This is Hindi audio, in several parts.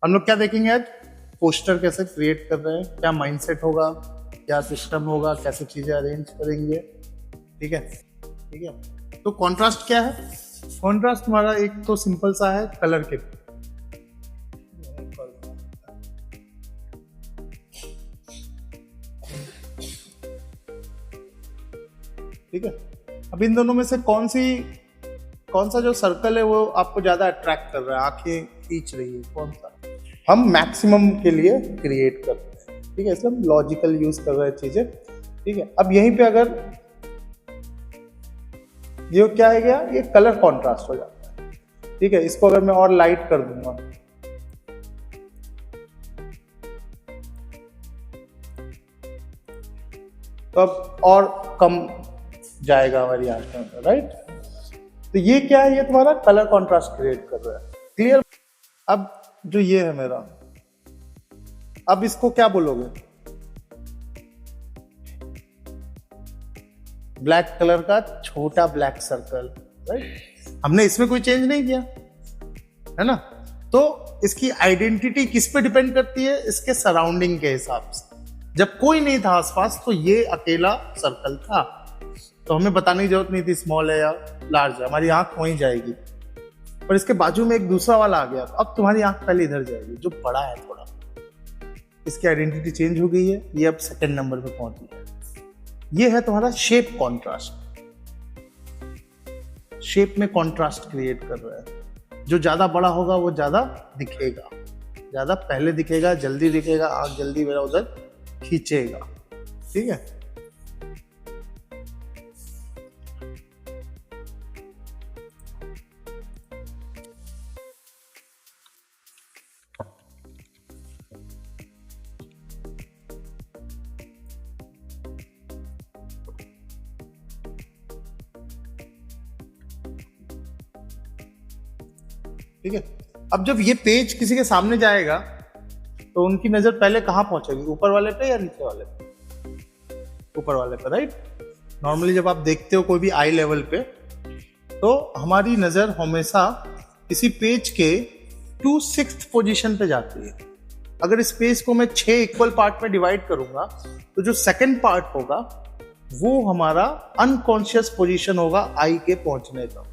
हम लोग क्या देखेंगे आज? पोस्टर कैसे क्रिएट कर रहे हैं, क्या माइंडसेट होगा, क्या सिस्टम होगा, कैसे चीजें अरेंज करेंगे। ठीक है, ठीक है। तो कॉन्ट्रास्ट क्या है? कॉन्ट्रास्ट हमारा एक तो सिंपल सा है, कलर के। ठीक है, अब इन दोनों में से कौन सा जो सर्कल है वो आपको ज्यादा अट्रैक्ट कर रहा है, आंखें खींच रही है, कौन सा? हम मैक्सिमम के लिए क्रिएट करते हैं। ठीक है, इसलिए हम लॉजिकल यूज कर रहे हैं चीजें। ठीक है, अब यहीं पे अगर ये क्या है गया, ये कलर कॉन्ट्रास्ट हो जाता है। ठीक है, इसको अगर मैं और लाइट कर दूंगा तो अब और कम जाएगा हमारी आंखों में, राइट? तो ये क्या है? ये तुम्हारा कलर कॉन्ट्रास्ट क्रिएट कर रहा है। क्लियर? अब जो ये है मेरा, अब इसको क्या बोलोगे? ब्लैक कलर का छोटा ब्लैक सर्कल, राइट? हमने इसमें कोई चेंज नहीं किया, है ना? तो इसकी आइडेंटिटी किस पे डिपेंड करती है? इसके सराउंडिंग के हिसाब से। जब कोई नहीं था आसपास तो ये अकेला सर्कल था, तो हमें बताने की जरूरत नहीं थी स्मॉल है या लार्ज है, हमारी आंख वहीं जाएगी। पर इसके बाजू में एक दूसरा वाला आ गया, तो अब तुम्हारी आंख पहले इधर जाएगी, जो बड़ा है थोड़ा। इसकी आइडेंटिटी चेंज हो गई है, ये अब सेकंड नंबर पे पहुंची है। ये है तुम्हारा शेप कॉन्ट्रास्ट। शेप में कॉन्ट्रास्ट क्रिएट कर रहा है। जो ज्यादा बड़ा होगा वो ज्यादा दिखेगा, ज्यादा पहले दिखेगा, जल्दी दिखेगा, आंख जल्दी मेरा उधर खींचेगा। ठीक है, ठीक है। अब जब ये पेज किसी के सामने जाएगा तो उनकी नजर पहले कहाँ पहुंचेगी? ऊपर वाले पे या नीचे वाले पे? ऊपर वाले पे, राइट? नॉर्मली जब आप देखते हो कोई भी आई लेवल पे, तो हमारी नजर हमेशा किसी पेज के 2/6 पोजीशन पे जाती है। अगर इस पेज को मैं 6 इक्वल पार्ट में डिवाइड करूंगा तो जो सेकंड पार्ट होगा वो हमारा अनकॉन्शियस पोजीशन होगा आई के पहुंचने का।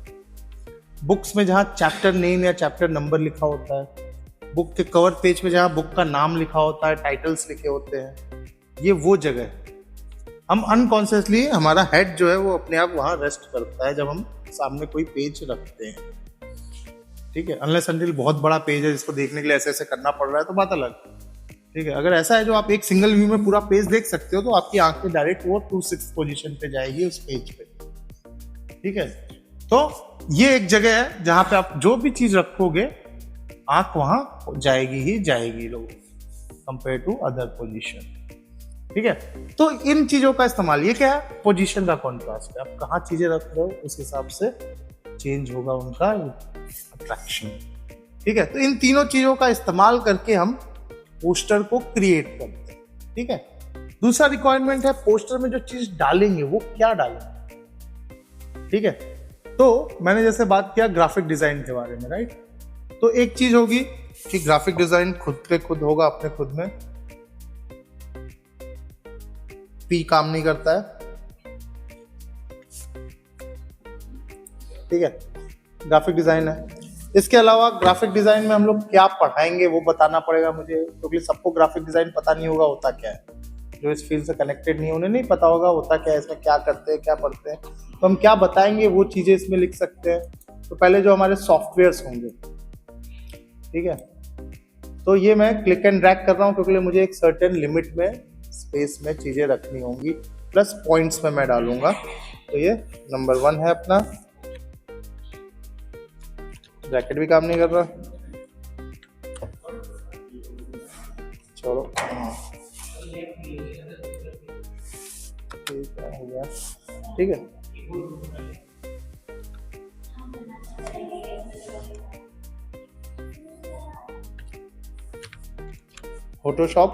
बुक्स में जहां चैप्टर नेम या चैप्टर नंबर लिखा होता है, बुक के कवर पेज पे जहां बुक का नाम लिखा होता है, टाइटल्स लिखे होते हैं, ये वो जगह है। हम अनकॉन्शियसली, हमारा हेड जो है वो अपने आप वहां रेस्ट करता है जब हम सामने कोई पेज रखते हैं। ठीक है, अनलेस अनटिल बहुत बड़ा पेज है जिसको देखने के लिए ऐसे ऐसे करना पड़ रहा है तो बात अलग। ठीक है, अगर ऐसा है जो आप एक सिंगल व्यू में पूरा पेज देख सकते हो तो आपकी आंखें डायरेक्ट वो 2/6 पोजीशन पे जाएगी उस पेज पे। ठीक है, तो ये एक जगह है जहां पे आप जो भी चीज रखोगे आंख वहां जाएगी ही जाएगी, लोग कंपेयर टू अदर पोजीशन। ठीक है, तो इन चीजों का इस्तेमाल, ये क्या है? पोजीशन का कॉन्ट्रास्ट है। आप कहाँ चीजें रख रहे हो उस हिसाब से चेंज होगा उनका अट्रैक्शन। ठीक है, तो इन तीनों चीजों का इस्तेमाल करके हम पोस्टर को क्रिएट करते हैं। ठीक है, दूसरा रिक्वायरमेंट है पोस्टर में जो चीज डालेंगे वो क्या डालेंगे। ठीक है, तो मैंने जैसे बात किया ग्राफिक डिजाइन के बारे में, राइट? तो एक चीज होगी कि ग्राफिक डिजाइन खुद पे खुद होगा, अपने खुद में। पी काम नहीं करता है। ठीक है, ग्राफिक डिजाइन है। इसके अलावा ग्राफिक डिजाइन में हम लोग क्या पढ़ाएंगे वो बताना पड़ेगा मुझे, क्योंकि सबको ग्राफिक डिजाइन पता नहीं होगा होता क्या है। जो इस फील्ड से कनेक्टेड नहीं, उन्हें नहीं पता होगा होता क्या है, इसमें क्या करते हैं, क्या पढ़ते हैं। तो हम क्या बताएंगे वो चीजें इसमें लिख सकते हैं। तो पहले जो हमारे सॉफ्टवेयर्स होंगे, ठीक है, तो ये मैं क्लिक एंड ड्रैग कर रहा हूँ क्योंकि मुझे एक सर्टेन लिमिट में स्पेस में चीजें रखनी होंगी, प्लस पॉइंट्स में मैं डालूंगा। तो ये नंबर 1 है अपना, ब्रैकेट भी काम नहीं कर रहा, छोड़ो। ठीक है, हो गया। ठीक है, फोटोशॉप,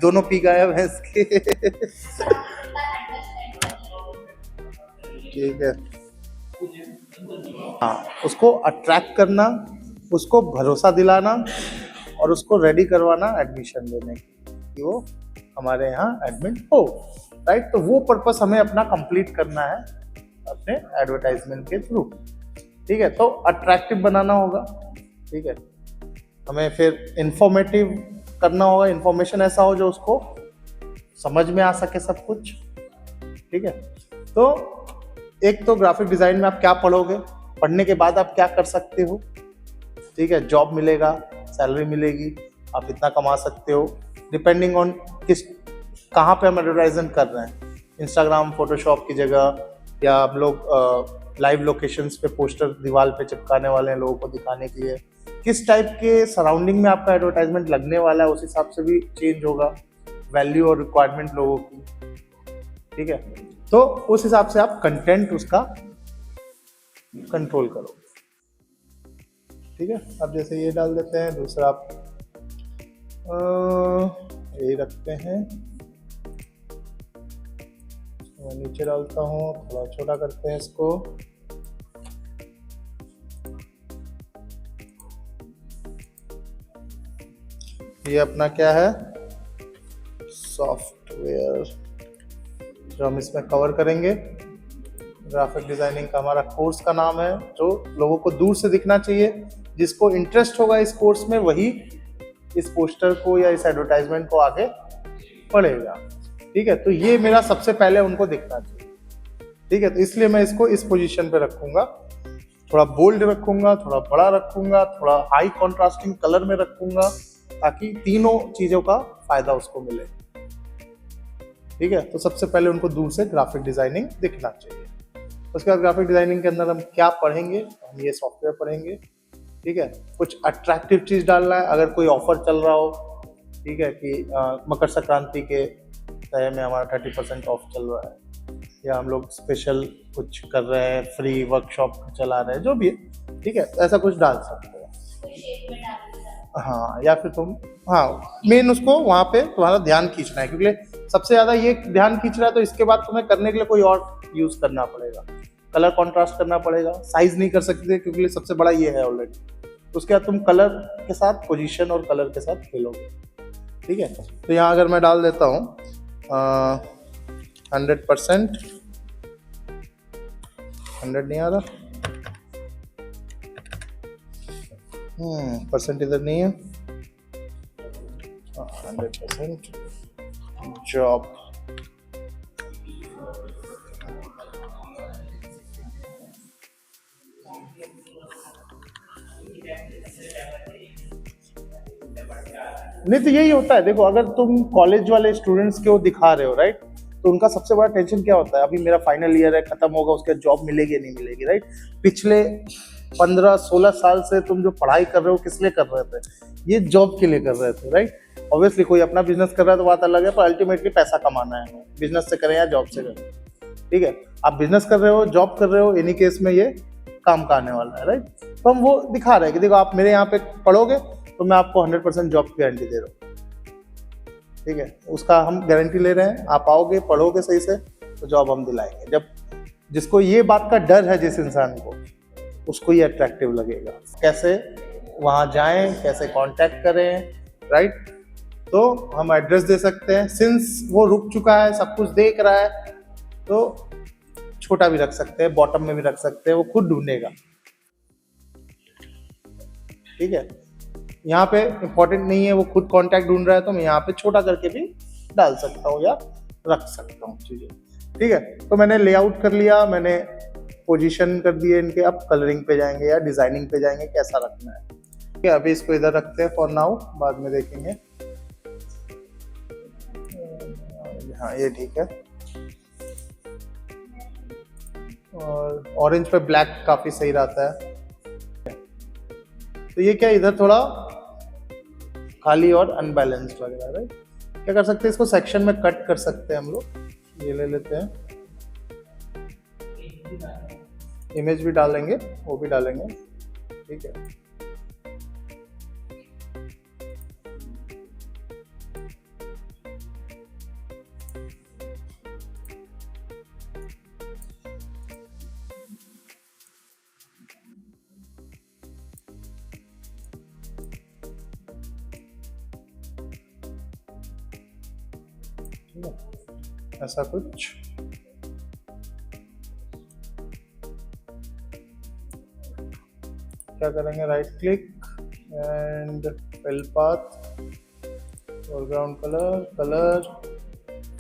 दोनों पी गायब है इसके। ठीक है, हाँ, उसको अट्रैक्ट करना, उसको भरोसा दिलाना और उसको रेडी करवाना एडमिशन लेने की कि वो हमारे यहाँ एडमिट हो, राइट। तो वो पर्पस हमें अपना कंप्लीट करना है अपने एडवर्टाइजमेंट के थ्रू, ठीक है। तो अट्रैक्टिव बनाना होगा, ठीक है। हमें फिर इंफॉर्मेटिव करना होगा, इंफॉर्मेशन ऐसा हो जो उसको समझ में आ सके सब कुछ, ठीक है। तो एक तो ग्राफिक डिजाइन में आप क्या पढ़ोगे, पढ़ने के बाद आप क्या कर सकते हो, ठीक है। जॉब मिलेगा, सैलरी मिलेगी, आप इतना कमा सकते हो, डिपेंडिंग ऑन किस कहाँ पे हम एडवर्टाइजमेंट कर रहे हैं। इंस्टाग्राम, फोटोशॉप की जगह, या हम लोग लाइव लोकेशंस पे पोस्टर दीवार पे चिपकाने वाले हैं लोगों को दिखाने के लिए, किस टाइप के सराउंडिंग में आपका एडवर्टाइजमेंट लगने वाला है, उस हिसाब से भी चेंज होगा वैल्यू और रिक्वायरमेंट लोगों की, ठीक है। तो उस हिसाब से आप कंटेंट उसका कंट्रोल करो, ठीक है। अब जैसे ये डाल देते हैं, दूसरा आप यही रखते हैं, मैं नीचे डालता हूँ, थोड़ा छोटा करते हैं इसको। ये अपना क्या है, सॉफ्टवेयर जो हम इसमें कवर करेंगे। ग्राफिक डिजाइनिंग का हमारा कोर्स का नाम है, जो लोगों को दूर से दिखना चाहिए, जिसको इंटरेस्ट होगा इस कोर्स में वही इस पोस्टर को या इस एडवर्टाइजमेंट को आगे पढ़ेगा, ठीक है। तो ये मेरा सबसे पहले उनको दिखना चाहिए, ठीक है। तो इसलिए मैं इसको इस पोजीशन पे रखूंगा, थोड़ा बोल्ड रखूंगा, थोड़ा बड़ा रखूंगा, थोड़ा हाई कॉन्ट्रास्टिंग कलर में रखूंगा, ताकि तीनों चीजों का फायदा उसको मिले, ठीक है। तो सबसे पहले उनको दूर से ग्राफिक डिजाइनिंग दिखना चाहिए। उसके बाद ग्राफिक डिजाइनिंग के अंदर हम क्या पढ़ेंगे, हम ये सॉफ्टवेयर पढ़ेंगे, ठीक है। कुछ अट्रैक्टिव चीज डालना है, अगर कोई ऑफर चल रहा हो, ठीक है, कि मकर संक्रांति के तय में हमारा 30% ऑफ चल रहा है, या हम लोग स्पेशल कुछ कर रहे हैं, फ्री वर्कशॉप चला रहे हैं, जो भी है, ठीक है, ऐसा कुछ डाल सकते हैं। हाँ, या फिर तुम, हाँ, मेन उसको वहाँ पे तुम्हारा ध्यान खींचना है, क्योंकि सबसे ज्यादा ये ध्यान खींच रहा है, तो इसके बाद तुम्हें करने के लिए कोई और यूज करना पड़ेगा, कलर कॉन्ट्रास्ट करना पड़ेगा, साइज नहीं कर सकते क्योंकि सबसे बड़ा ये है ऑलरेडी। उसके बाद तुम कलर के साथ, पोजीशन और कलर के साथ खेलोगे, ठीक है। तो यहाँ अगर मैं डाल देता हूँ 100%, 100 नहीं आ रहा, परसेंट इधर नहीं है, 100% जॉब, नहीं तो यही होता है। देखो, अगर तुम कॉलेज वाले स्टूडेंट्स को दिखा रहे हो, राइट, तो उनका सबसे बड़ा टेंशन क्या होता है, अभी मेरा फाइनल ईयर है, खत्म होगा, उसके बाद जॉब मिलेगी नहीं मिलेगी, राइट। पिछले 15-16 साल से तुम जो पढ़ाई कर रहे हो किस लिए कर रहे थे, ये जॉब के लिए कर रहे थे, राइट। ऑब्वियसली कोई अपना बिजनेस कर रहा है तो बात अलग है, पर अल्टीमेटली पैसा कमाना है, बिजनेस से करें या जॉब से करें, ठीक है। आप बिजनेस कर रहे हो, जॉब कर रहे हो, एनी केस में ये काम का आने वाला है, राइट। तो हम वो दिखा रहे हैं कि देखो आप मेरे यहाँ पे पढ़ोगे तो मैं आपको 100% जॉब की गारंटी दे रहा हूँ, ठीक है। उसका हम गारंटी ले रहे हैं, आप आओगे, पढ़ोगे सही से तो जॉब हम दिलाएंगे। जब जिसको ये बात का डर है, जिस इंसान को, उसको ये अट्रैक्टिव लगेगा। कैसे वहाँ जाएं, कैसे कांटेक्ट करें, राइट। तो हम एड्रेस दे सकते हैं, सिंस वो रुक चुका है, सब कुछ देख रहा है, तो छोटा भी रख सकते हैं, बॉटम में भी रख सकते हैं, वो खुद ढूंढेगा, ठीक है। यहाँ पे इंपॉर्टेंट नहीं है वो खुद कांटेक्ट ढूंढ रहा है, तो मैं यहाँ पे छोटा करके भी डाल सकता हूँ या रख सकता हूँ चीजें, ठीक है। तो मैंने लेआउट कर लिया, मैंने पोजीशन कर दिए इनके, अब कलरिंग पे जाएंगे या डिजाइनिंग पे जाएंगे, कैसा रखना है, ठीक है। अभी इसको इधर रखते हैं फॉर नाउ, बाद में देखेंगे। हाँ, ये ठीक है। और ऑरेंज पे ब्लैक काफी सही रहता है। तो ये क्या, इधर थोड़ा खाली और अनबैलेंस्ड लग रहा है, राइट। क्या कर सकते हैं, इसको सेक्शन में कट कर सकते हैं हम लोग। ये ले लेते हैं, इमेज भी डालेंगे, वो भी डालेंगे, ठीक है। ठीक है, ऐसा कुछ। क्या करेंगे, right click and fill path, foreground colour, colour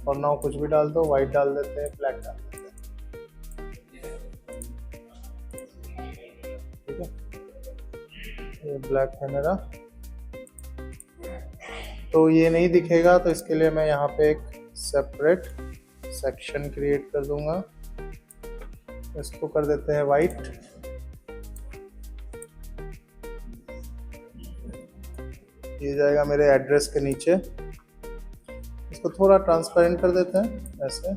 और नाउ कुछ भी डाल दो, वाइट डाल देते हैं, ब्लैक डाल देते हैं। ठीक है, ये ब्लैक है मेरा, तो ये नहीं दिखेगा, तो इसके लिए मैं यहाँ पे एक सेपरेट सेक्शन क्रिएट कर दूंगा। इसको कर देते हैं वाइट। ये जाएगा मेरे एड्रेस के नीचे। इसको थोड़ा ट्रांसपेरेंट कर देते हैं ऐसे।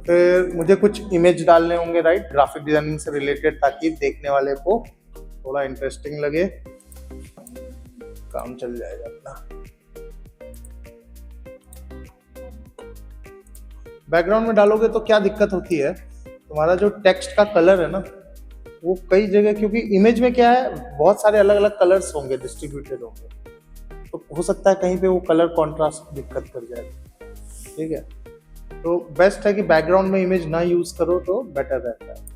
फिर मुझे कुछ इमेज डालने होंगे, राइट, ग्राफिक डिजाइनिंग से रिलेटेड, ताकि देखने वाले को थोड़ा इंटरेस्टिंग लगे, काम चल जाएगा अपना। बैकग्राउंड में डालोगे तो क्या दिक्कत होती है, तुम्हारा जो टेक्स्ट का कलर है ना, वो कई जगह, क्योंकि इमेज में क्या है, बहुत सारे अलग अलग कलर्स होंगे, डिस्ट्रीब्यूटेड होंगे, तो हो सकता है कहीं पे वो कलर कॉन्ट्रास्ट दिक्कत कर जाए। ठीक है, तो बेस्ट है कि बैकग्राउंड में इमेज ना यूज करो तो बेटर रहता है।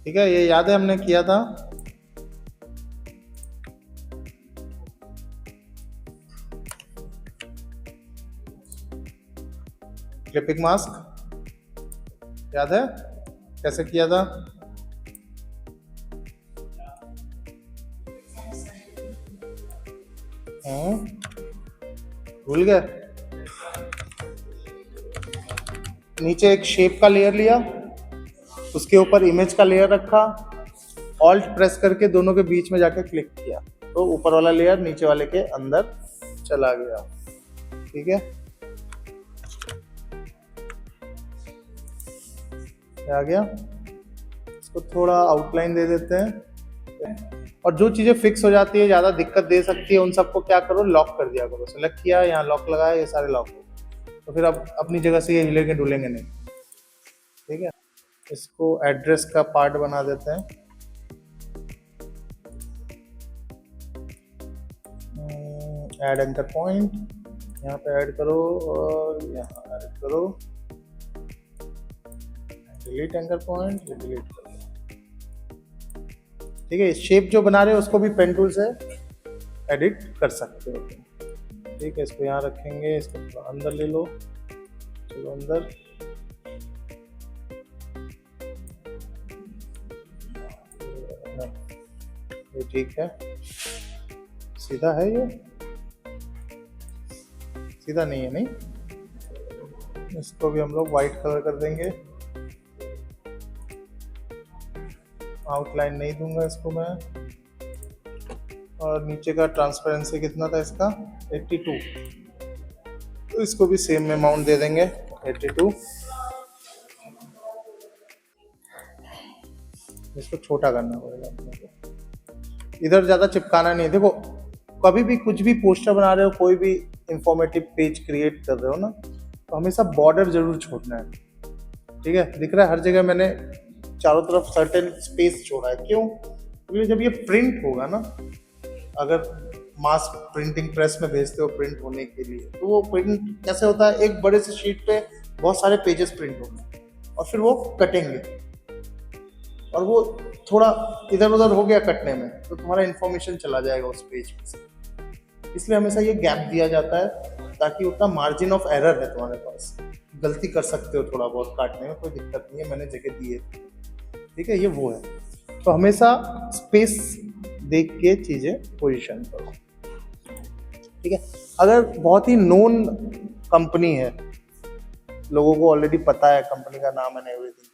ठीक है, ये याद है हमने किया था। क्लिपिंग मास्क याद है कैसे किया था? भूल गए? नीचे एक शेप का लेयर लिया, उसके ऊपर इमेज का लेयर रखा, ऑल्ट प्रेस करके दोनों के बीच में जाके क्लिक किया, तो ऊपर वाला लेयर नीचे वाले के अंदर चला गया। ठीक है, आ गया। इसको थोड़ा आउटलाइन दे देते हैं, और जो चीजें फिक्स हो जाती है, ज्यादा दिक्कत दे सकती है, उन सबको क्या करो, लॉक कर दिया करो। सेलेक्ट किया, यहाँ लॉक लगाया, ये सारे लॉक हो, तो फिर अब अपनी जगह से ये हिलेंगे डुलेंगे नहीं। ठीक है, इसको एड्रेस का पार्ट बना देते हैं। ऐड एंकर पॉइंट, यहाँ पे ऐड करो और यहाँ ऐड करो। डिलीट एंकर पॉइंट, डिलीट करो। ठीक है, शेप जो बना रहे हो उसको भी पेन टूल से एडिट कर सकते हो। ठीक है, इसको यहाँ रखेंगे, इसको अंदर ले लो, चलो अंदर। ये ठीक है, सीधा है, ये सीधा नहीं है, नहीं। इसको भी हम लोग वाइट कलर कर देंगे। आउटलाइन नहीं दूंगा इसको मैं, और नीचे का ट्रांसपेरेंसी कितना था इसका, 82, तो इसको भी सेम अमाउंट दे देंगे, 82। इसको छोटा करना पड़ेगा अपने को, इधर ज्यादा चिपकाना नहीं। देखो, कभी भी कुछ भी पोस्टर बना रहे हो, कोई भी इंफॉर्मेटिव पेज क्रिएट कर रहे हो ना, तो हमेशा बॉर्डर जरूर छोड़ना है। ठीक है, दिख रहा है हर जगह मैंने चारों तरफ सर्टेन स्पेस छोड़ा है। क्यों? क्योंकि जब ये प्रिंट होगा ना, अगर मास प्रिंटिंग प्रेस में भेजते हो प्रिंट होने के लिए, तो वो प्रिंट कैसे होता है, एक बड़े से शीट पे बहुत सारे पेजेस प्रिंट होंगे, और फिर वो कटेंगे, और वो थोड़ा इधर उधर हो गया कटने में, तो तुम्हारा इंफॉर्मेशन चला जाएगा उस पेज पे से। इसलिए हमेशा ये गैप दिया जाता है, ताकि उतना मार्जिन ऑफ एरर है तुम्हारे पास, गलती कर सकते हो थोड़ा बहुत काटने में, कोई दिक्कत नहीं है, मैंने जगह दी है। ठीक है, ये वो है, तो हमेशा स्पेस देख के चीजें पोजीशन करो। ठीक है, अगर बहुत ही नोन कंपनी है, लोगों को ऑलरेडी पता है कंपनी का नाम एंड एवरीथिंग,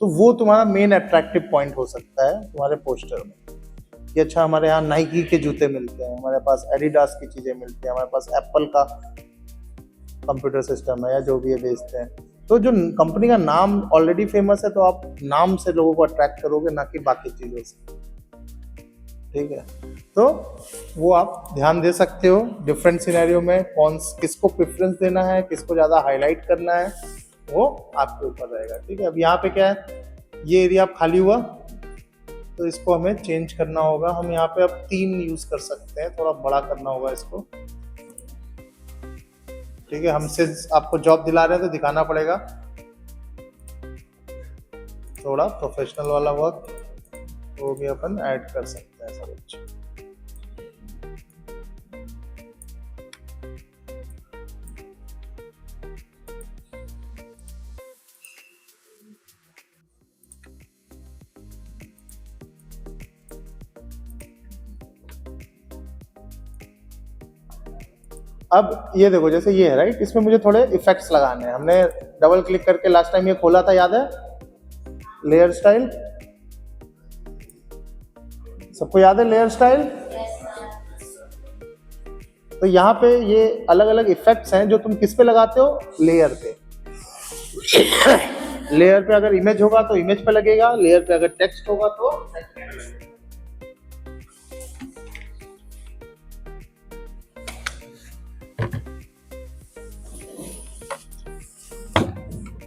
तो वो तुम्हारा मेन अट्रैक्टिव पॉइंट हो सकता है तुम्हारे पोस्टर में। कि अच्छा हमारे यहाँ नाइकी के जूते मिलते हैं, हमारे पास एडिडास की चीजें मिलती हैं, हमारे पास एप्पल का कंप्यूटर सिस्टम है या जो भी ये बेचते हैं। तो जो कंपनी का नाम ऑलरेडी फेमस है तो आप नाम से लोगों को अट्रैक्ट करोगे, ना कि बाकी चीजों से। ठीक है, तो वो आप ध्यान दे सकते हो डिफरेंट सिनेरियो में, कौन किसको प्रेफरेंस देना है, किसको ज्यादा हाईलाइट करना है, वो आपके ऊपर रहेगा। ठीक है, अब यहाँ पे क्या है, ये एरिया अब खाली हुआ तो इसको हमें चेंज करना होगा। हम यहाँ पे अब 3 यूज कर सकते हैं, थोड़ा बड़ा करना होगा इसको। ठीक है, हमसे आपको जॉब दिला रहे हैं तो दिखाना पड़ेगा, थोड़ा प्रोफेशनल वाला वर्क वो भी अपन ऐड कर सकते हैं सब कुछ। अब ये देखो, जैसे ये है राइट, इसमें मुझे थोड़े इफेक्ट्स लगाने हैं। हमने डबल क्लिक करके लास्ट टाइम ये खोला था, याद है, लेयर स्टाइल, सबको याद है लेयर स्टाइल। तो यहाँ पे ये अलग अलग इफेक्ट्स हैं जो तुम किस पे लगाते हो, लेयर पे। लेयर पे अगर इमेज होगा तो इमेज पे लगेगा, लेयर पे अगर टेक्स्ट होगा तो टेक्स्ट पे लगेगा।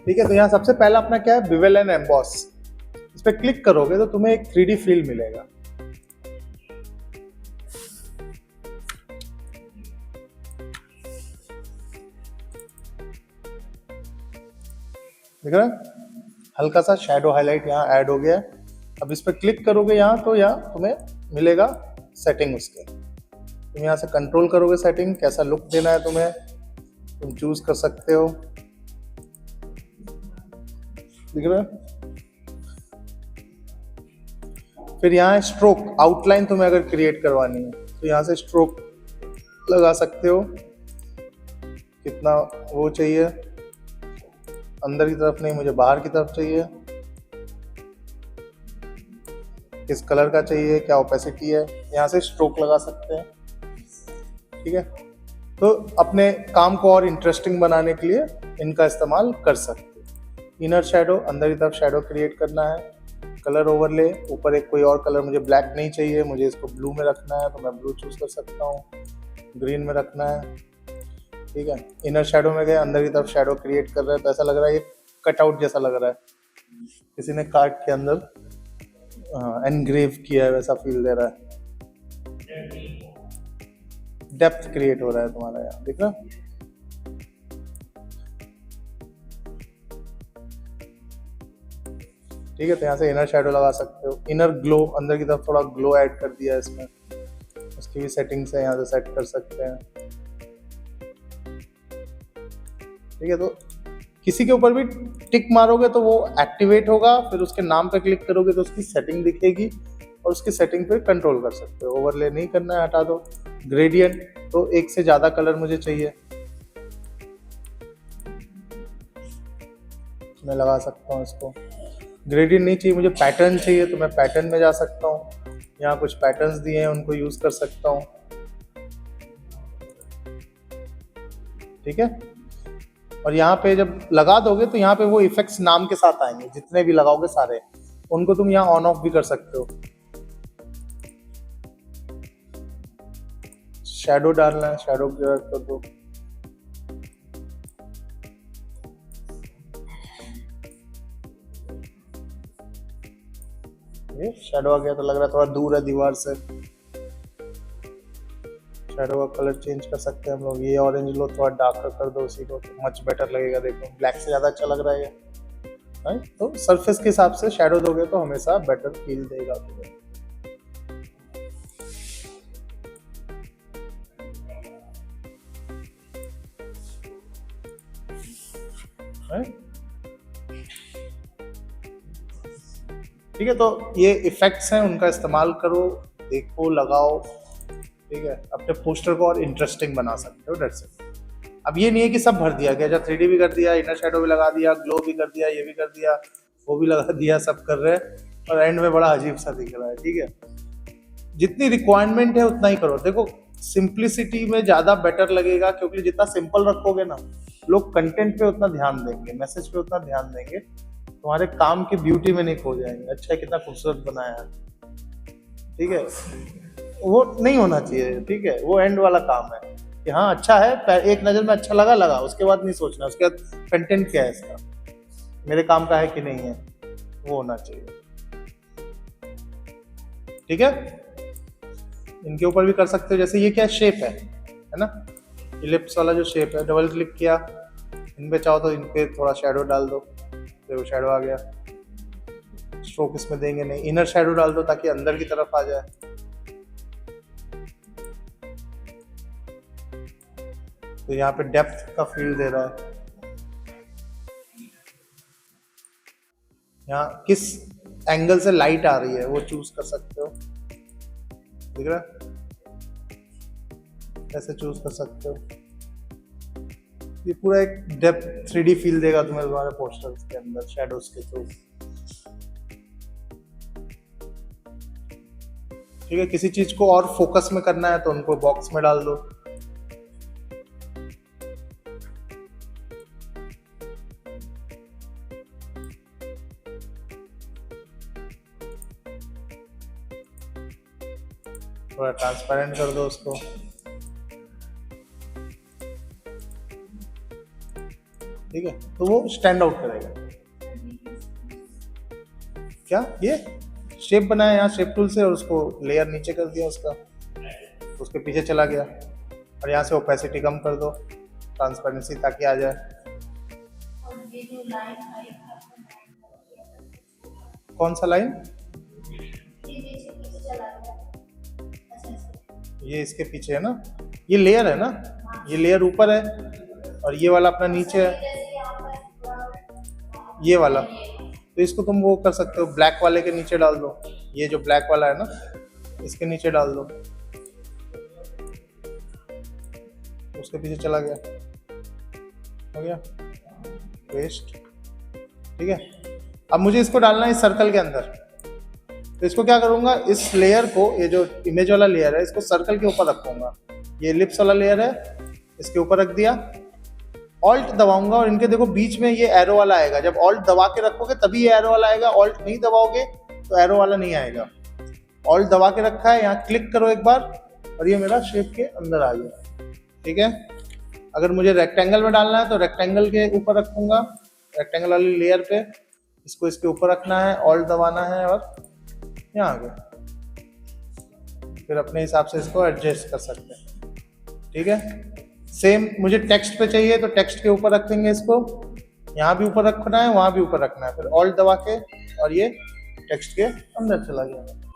ठीक है, तो यहाँ सबसे पहला अपना क्या है, बिवेल एंड एम्बॉस। इस पे क्लिक करोगे तो तुम्हें एक 3D फील मिलेगा। देख रहे हैं, हल्का सा शैडो हाईलाइट यहाँ ऐड हो गया है। अब इस पर क्लिक करोगे यहाँ तो यहाँ तुम्हें मिलेगा सेटिंग उसके। तुम यहाँ से कंट्रोल करोगे सेटिंग, कैसा लुक देना है तुम्हें, तुम चूज कर सकते हो। दिख रहा है, फिर यहाँ स्ट्रोक आउटलाइन तुम्हें अगर क्रिएट करवानी है तो यहाँ से स्ट्रोक लगा सकते हो, कितना वो चाहिए, अंदर की तरफ नहीं, मुझे बाहर की तरफ चाहिए, किस कलर का चाहिए, क्या ओपेसिटी है, यहाँ से स्ट्रोक लगा सकते हैं। ठीक है, तो अपने काम को और इंटरेस्टिंग बनाने के लिए इनका इस्तेमाल कर सकते हैं। इनर शैडो, अंदर की तरफ शैडो क्रिएट करना है। कलर ओवरले, ऊपर एक कोई और कलर, मुझे ब्लैक नहीं चाहिए, मुझे इसको ब्लू में रखना है तो मैं ब्लू चूज कर सकता हूँ, ग्रीन में रखना है। ठीक है, इनर शैडो में गए, अंदर की तरफ शैडो क्रिएट कर रहे हैं तो ऐसा लग रहा है ये कटआउट जैसा लग रहा है, किसी ने कार्ड के अंदर एनग्रेव किया है, वैसा फील दे रहा है। डेप्थ क्रिएट हो रहा है तुम्हारा यहाँ, देख रहा। ठीक है, तो यहाँ से इनर शैडो लगा सकते हो। इनर ग्लो, अंदर की तरफ थोड़ा ग्लो ऐड कर दिया है इसमें, उसकी भी सेटिंग्स है, यहाँ से सेट कर सकते हैं। ठीक है, तो किसी के ऊपर भी टिक मारोगे तो वो एक्टिवेट होगा, फिर उसके नाम पे क्लिक करोगे तो उसकी सेटिंग दिखेगी और उसकी सेटिंग पे कंट्रोल कर सकते हो। ओवरले नहीं करना है, हटा दो। ग्रेडियंट, तो एक से ज्यादा कलर मुझे चाहिए, मैं लगा सकता हूँ इसको। ग्रेडियंट नहीं चाहिए मुझे, पैटर्न चाहिए तो मैं पैटर्न में जा सकता हूँ। यहाँ कुछ पैटर्न्स दिए हैं उनको यूज कर सकता हूँ। ठीक है, और यहाँ पे जब लगा दोगे तो यहाँ पे वो इफेक्ट्स नाम के साथ आएंगे, जितने भी लगाओगे सारे, उनको तुम यहाँ ऑन ऑफ भी कर सकते हो। शैडो डालना है, शैडो कर दो। ये शैडो आ गया तो लग रहा है थोड़ा दूर है दीवार से। शैडो का कलर चेंज कर सकते हैं हम लोग, ये ऑरेंज लो, थोड़ा डार्कर कर दो उसी को, तो मच बेटर लगेगा। देखो ब्लैक से ज़्यादा अच्छा लग रहा है ये, राइट। तो सरफेस के हिसाब से शैडो दोगे तो हमेशा बेटर फील देगा तुम्हें। ठीक है, तो ये इफेक्ट्स हैं, उनका इस्तेमाल करो, देखो, लगाओ। ठीक है, अपने पोस्टर को और इंटरेस्टिंग बना सकते हो, डेट्स इट। अब ये नहीं है कि सब भर दिया गया, जब 3D भी कर दिया, इनर शैडो भी लगा दिया, ग्लो भी कर दिया, ये भी कर दिया, वो भी लगा दिया, सब कर रहे हैं और एंड में बड़ा अजीब सा दिख रहा है। ठीक है, जितनी रिक्वायरमेंट है उतना ही करो। देखो सिंप्लिसिटी में ज्यादा बेटर लगेगा, क्योंकि जितना सिंपल रखोगे ना, लोग कंटेंट पे उतना ध्यान देंगे, मैसेज पे उतना ध्यान देंगे, तुम्हारे काम की ब्यूटी में नहीं खो जाएंगे। अच्छा कितना खूबसूरत बनाया है, ठीक है, वो नहीं होना चाहिए, ठीक है, वो एंड वाला काम है कि हाँ अच्छा है, एक नजर में अच्छा लगा, उसके बाद नहीं सोचना उसके बाद कंटेंट क्या है इसका, मेरे काम का है कि नहीं है, वो होना चाहिए, ठीक है। इनके ऊपर भी कर सकते हो, जैसे ये क्या शेप है ना, इलिप्स वाला जो शेप है, डबल क्लिक किया, इन पे चाहो तो इन पे थोड़ा शेडो डाल दो, देखो शेडो आ गया। स्ट्रोक इसमें देंगे नहीं, इनर शेडो डाल दो ताकि अंदर की तरफ आ जाए। तो यहाँ पे डेप्थ का फील दे रहा है। यहाँ किस एंगल से लाइट आ रही है वो चूज कर सकते हो, दिख रहा है, ऐसे चूज कर सकते हो। ये पूरा एक डेप्थ 3D फील देगा तुम्हें तुम्हारे पोस्टर्स के अंदर शैडोज के थ्रू, ठीक है। किसी चीज को और फोकस में करना है तो उनको बॉक्स में डाल दो। थोड़ा ट्रांसपेरेंट कर दो उसको, ठीक है, तो वो स्टैंड आउट करेगा। क्या ये शेप बनाया यहाँ शेप टूल से, और उसको लेयर नीचे कर दिया उसका, उसके पीछे चला गया, और यहाँ से ओपेसिटी कम कर दो, ट्रांसपेरेंसी ताकि आ जाए। कौन सा लाइन? ये इसके पीछे है ना, ये लेयर है ना, ये लेयर ऊपर है और ये वाला अपना नीचे है, ये वाला। तो इसको तुम वो कर सकते हो, ब्लैक वाले के नीचे डाल दो, ये जो ब्लैक वाला है ना इसके नीचे डाल दो, उसके पीछे चला गया, हो गया पेस्ट, ठीक है। अब मुझे इसको डालना है इस सर्कल के अंदर, तो इसको क्या करूंगा, इस लेयर को, ये जो इमेज वाला लेयर है इसको सर्कल के ऊपर रखूंगा, ये एलिप्स वाला लेयर है इसके ऊपर रख दिया, ऑल्ट दबाऊंगा और इनके देखो बीच में ये एरो वाला आएगा, जब ऑल्ट दबा के रखोगे तभी ये एरो वाला आएगा, ऑल्ट नहीं दबाओगे तो एरो वाला नहीं आएगा। ऑल्ट दबा के रखा है, यहाँ क्लिक करो एक बार और ये मेरा शेप के अंदर आ गया, ठीक है। अगर मुझे रेक्टेंगल में डालना है तो रेक्टेंगल के ऊपर रखूंगा, रेक्टेंगल वाली लेयर पे इसको इसके ऊपर रखना है, ऑल्ट दबाना है और यहाँ आ गया, फिर अपने हिसाब से इसको एडजस्ट कर सकते हैं, ठीक है। सेम मुझे टेक्स्ट पे चाहिए तो टेक्स्ट के ऊपर रखेंगे इसको, यहाँ भी ऊपर रखना है वहां भी ऊपर रखना है, फिर ऑल्ट दबा के और ये टेक्स्ट के अंदर चला गया।